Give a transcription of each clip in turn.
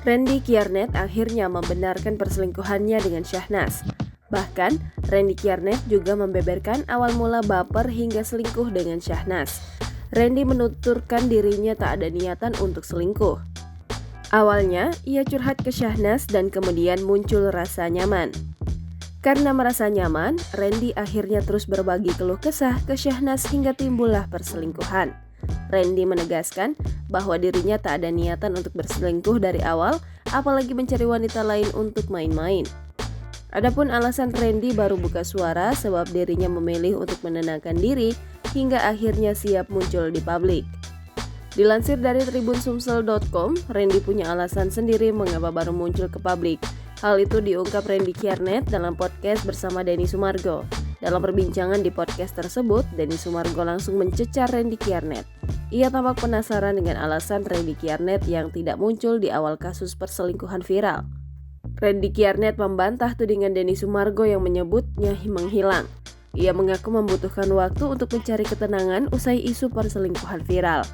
Randy Kiernet akhirnya membenarkan perselingkuhannya dengan Syahnas. Bahkan, Randy Kiernet juga membeberkan awal mula baper hingga selingkuh dengan Syahnas. Randy menuturkan dirinya tak ada niatan untuk selingkuh. Awalnya, ia curhat ke Syahnas dan kemudian muncul rasa nyaman. Karena merasa nyaman, Randy akhirnya terus berbagi keluh kesah ke Syahnas hingga timbullah perselingkuhan. Randy menegaskan bahwa dirinya tak ada niatan untuk berselingkuh dari awal, apalagi mencari wanita lain untuk main-main. Adapun alasan Randy baru buka suara sebab dirinya memilih untuk menenangkan diri hingga akhirnya siap muncul di publik. Dilansir dari tribunsumsel.com, Randy punya alasan sendiri mengapa baru muncul ke publik. Hal itu diungkap Randy Kiernet dalam podcast bersama Denny Sumargo. Dalam perbincangan di podcast tersebut, Denny Sumargo langsung mencecar Randy Kiernet. Ia tampak penasaran dengan alasan Randy Kiernet yang tidak muncul di awal kasus perselingkuhan viral. Randy Kiernet membantah tudingan Denny Sumargo yang menyebutnya menghilang. Ia mengaku membutuhkan waktu untuk mencari ketenangan usai isu perselingkuhan viral.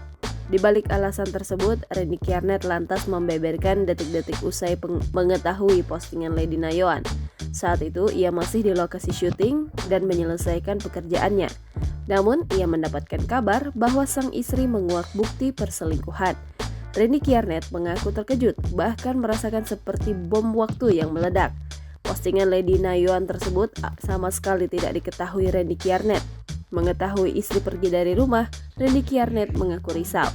Di balik alasan tersebut, Randy Kiernet lantas membeberkan detik-detik usai mengetahui postingan Lady Nayoan. Saat itu, ia masih di lokasi syuting dan menyelesaikan pekerjaannya. Namun, ia mendapatkan kabar bahwa sang istri menguak bukti perselingkuhan. Randy Kiernet mengaku terkejut, bahkan merasakan seperti bom waktu yang meledak. Postingan Lady Nayoan tersebut sama sekali tidak diketahui Randy Kiernet. Mengetahui istri pergi dari rumah, Randy Kiernet mengaku risau.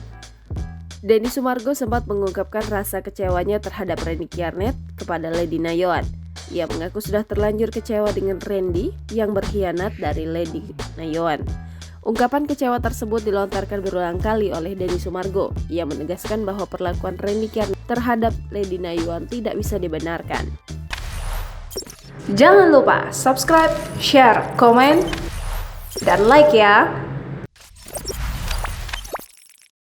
Denny Sumargo sempat mengungkapkan rasa kecewanya terhadap Randy Kiernet kepada Lady Nayoan. Ia mengaku sudah terlanjur kecewa dengan Randy yang berkhianat dari Lady Nayoan. Ungkapan kecewa tersebut dilontarkan berulang kali oleh Denny Sumargo. Ia menegaskan bahwa perlakuan Randy Kiernet terhadap Lady Nayoan tidak bisa dibenarkan. Jangan lupa subscribe, share, komen, dan like ya.